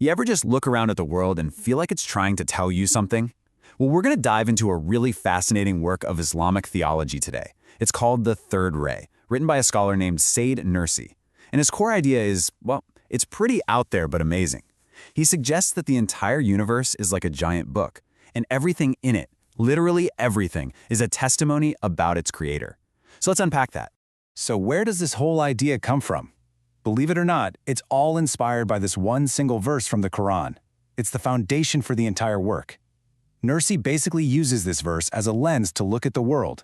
You ever just look around at the world and feel like it's trying to tell you something? Well, we're going to dive into a really fascinating work of Islamic theology today. It's called The Third Ray, written by a scholar named Said Nursi. And his core idea is, well, it's pretty out there but amazing. He suggests that the entire universe is like a giant book, and everything in it, literally everything, is a testimony about its creator. So let's unpack that. So where does this whole idea come from? Believe it or not, it's all inspired by this one single verse from the Quran. It's the foundation for the entire work. Nursi basically uses this verse as a lens to look at the world,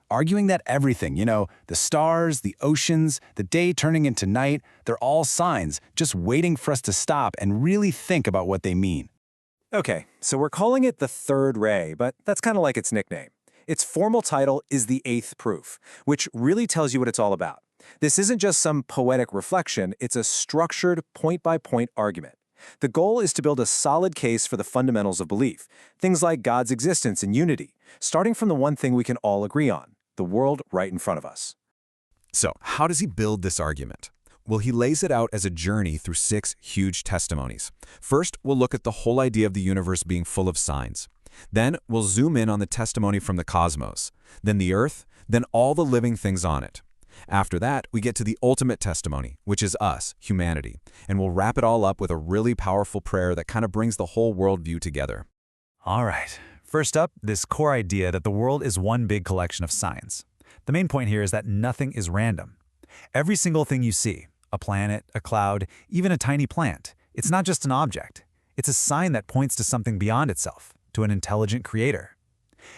arguing that everything, the stars, the oceans, the day turning into night, they're all signs, just waiting for us to stop and really think about what they mean. Okay, so we're calling it the Third Ray, but that's kind of like its nickname. Its formal title is the Eighth Proof, which really tells you what it's all about. This isn't just some poetic reflection, it's a structured, point-by-point argument. The goal is to build a solid case for the fundamentals of belief, things like God's existence and unity, starting from the one thing we can all agree on, the world right in front of us. So, how does he build this argument? Well, he lays it out as a journey through 6 huge testimonies. First, we'll look at the whole idea of the universe being full of signs. Then, we'll zoom in on the testimony from the cosmos, then the earth, then all the living things on it. After that, we get to the ultimate testimony, which is us, humanity, and we'll wrap it all up with a really powerful prayer that kind of brings the whole worldview together. All right. First up, this core idea that the world is one big collection of signs. The main point here is that nothing is random. Every single thing you see, a planet, a cloud, even a tiny plant, it's not just an object. It's a sign that points to something beyond itself, to an intelligent creator.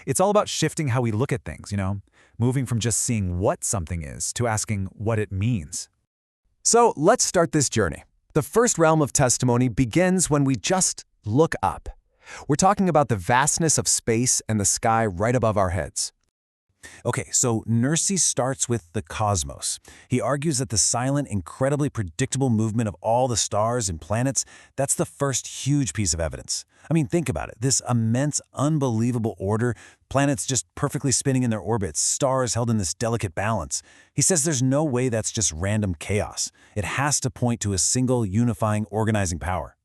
It's all about shifting how we look at things, moving from just seeing what something is to asking what it means. So let's start this journey. The first realm of testimony begins when we just look up. We're talking about the vastness of space and the sky right above our heads. Okay, so Nursi starts with the cosmos. He argues that the silent, incredibly predictable movement of all the stars and planets, that's the first huge piece of evidence. I mean, think about it. This immense, unbelievable order, planets just perfectly spinning in their orbits, stars held in this delicate balance. He says there's no way that's just random chaos. It has to point to a single, unifying, organizing power.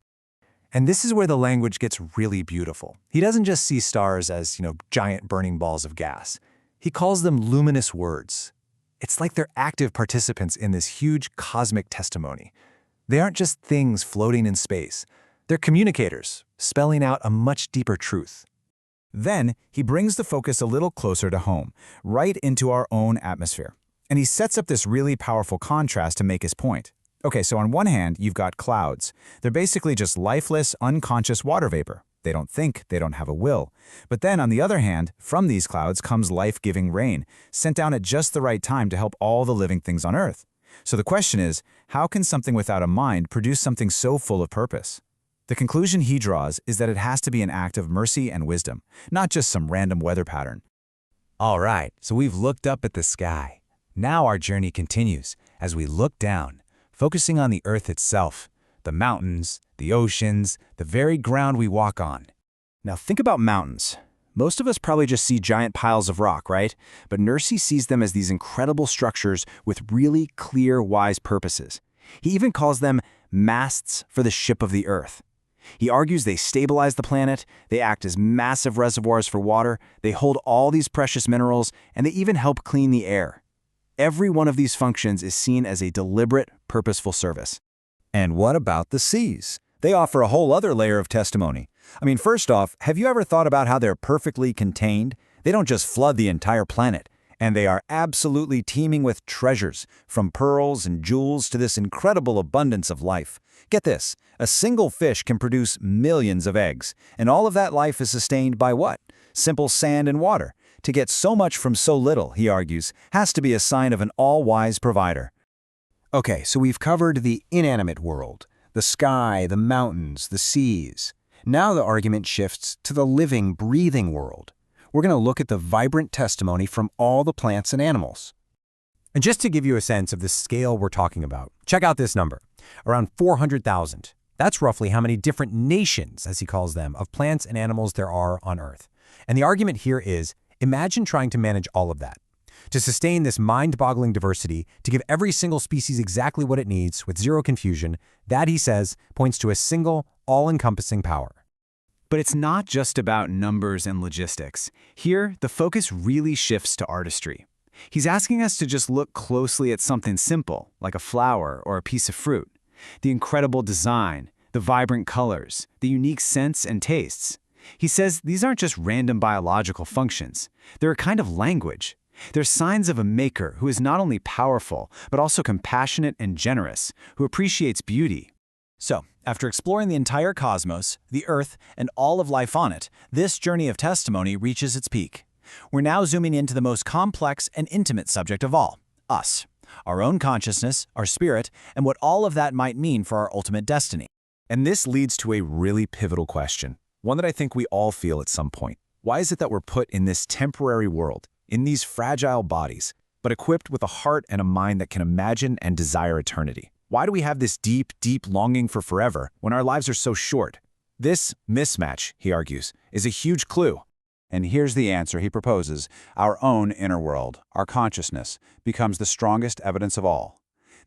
And this is where the language gets really beautiful. He doesn't just see stars as, giant burning balls of gas. He calls them luminous words. It's like they're active participants in this huge cosmic testimony. They aren't just things floating in space. They're communicators, spelling out a much deeper truth. Then, he brings the focus a little closer to home, right into our own atmosphere. And he sets up this really powerful contrast to make his point. Okay, so on one hand, you've got clouds. They're basically just lifeless, unconscious water vapor. They don't think, they don't have a will. But then, on the other hand, from these clouds comes life-giving rain, sent down at just the right time to help all the living things on Earth. So the question is, how can something without a mind produce something so full of purpose? The conclusion he draws is that it has to be an act of mercy and wisdom, not just some random weather pattern. All right, so we've looked up at the sky. Now our journey continues as we look down, focusing on the Earth itself, the mountains, the oceans, the very ground we walk on. Now think about mountains. Most of us probably just see giant piles of rock, right? But Nursi sees them as these incredible structures with really clear, wise purposes. He even calls them masts for the ship of the Earth. He argues they stabilize the planet, they act as massive reservoirs for water, they hold all these precious minerals, and they even help clean the air. Every one of these functions is seen as a deliberate, purposeful service. And what about the seas? They offer a whole other layer of testimony. I mean, first off, have you ever thought about how they're perfectly contained? They don't just flood the entire planet, and they are absolutely teeming with treasures, from pearls and jewels to this incredible abundance of life. Get this, a single fish can produce millions of eggs, and all of that life is sustained by what? Simple sand and water. To get so much from so little, he argues, has to be a sign of an all-wise provider. Okay, so we've covered the inanimate world, the sky, the mountains, the seas. Now the argument shifts to the living, breathing world. We're going to look at the vibrant testimony from all the plants and animals. And just to give you a sense of the scale we're talking about, check out this number, around 400,000. That's roughly how many different nations, as he calls them, of plants and animals there are on Earth. And the argument here is, imagine trying to manage all of that. To sustain this mind-boggling diversity, to give every single species exactly what it needs with zero confusion, that, he says, points to a single, all-encompassing power. But it's not just about numbers and logistics. Here, the focus really shifts to artistry. He's asking us to just look closely at something simple, like a flower or a piece of fruit. The incredible design, the vibrant colors, the unique scents and tastes. He says these aren't just random biological functions. They're a kind of language. They're signs of a maker who is not only powerful, but also compassionate and generous, who appreciates beauty. So, after exploring the entire cosmos, the Earth, and all of life on it, this journey of testimony reaches its peak. We're now zooming into the most complex and intimate subject of all, us. Our own consciousness, our spirit, and what all of that might mean for our ultimate destiny. And this leads to a really pivotal question, one that I think we all feel at some point. Why is it that we're put in this temporary world, in these fragile bodies, but equipped with a heart and a mind that can imagine and desire eternity? Why do we have this deep, deep longing for forever when our lives are so short? This mismatch, he argues, is a huge clue. And here's the answer he proposes. Our own inner world, our consciousness, becomes the strongest evidence of all.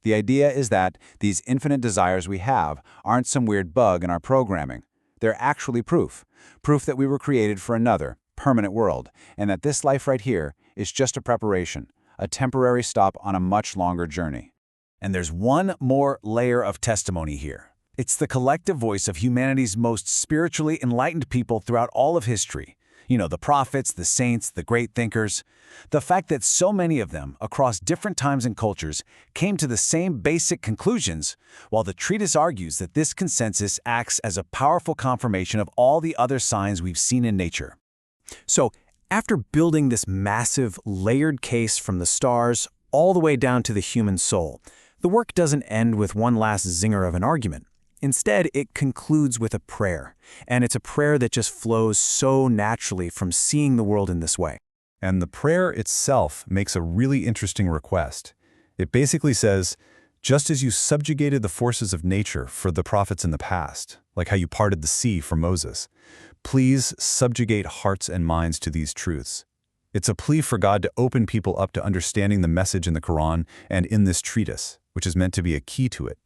The idea is that these infinite desires we have aren't some weird bug in our programming. They're actually proof that we were created for another, permanent world, and that this life right here is just a preparation, a temporary stop on a much longer journey. And there's one more layer of testimony here. It's the collective voice of humanity's most spiritually enlightened people throughout all of history. You know, the prophets, the saints, the great thinkers. The fact that so many of them, across different times and cultures, came to the same basic conclusions, while the treatise argues that this consensus acts as a powerful confirmation of all the other signs we've seen in nature. So, after building this massive, layered case from the stars all the way down to the human soul, the work doesn't end with one last zinger of an argument. Instead, it concludes with a prayer, and it's a prayer that just flows so naturally from seeing the world in this way. And the prayer itself makes a really interesting request. It basically says, just as you subjugated the forces of nature for the prophets in the past, like how you parted the sea for Moses, please subjugate hearts and minds to these truths. It's a plea for God to open people up to understanding the message in the Quran and in this treatise, which is meant to be a key to it.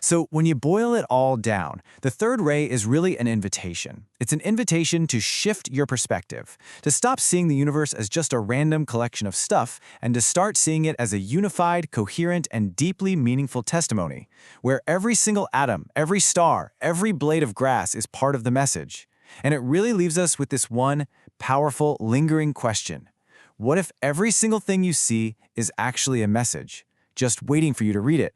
So when you boil it all down, the third ray is really an invitation. It's an invitation to shift your perspective, to stop seeing the universe as just a random collection of stuff, and to start seeing it as a unified, coherent, and deeply meaningful testimony, where every single atom, every star, every blade of grass is part of the message. And it really leaves us with this one powerful, lingering question. What if every single thing you see is actually a message, just waiting for you to read it?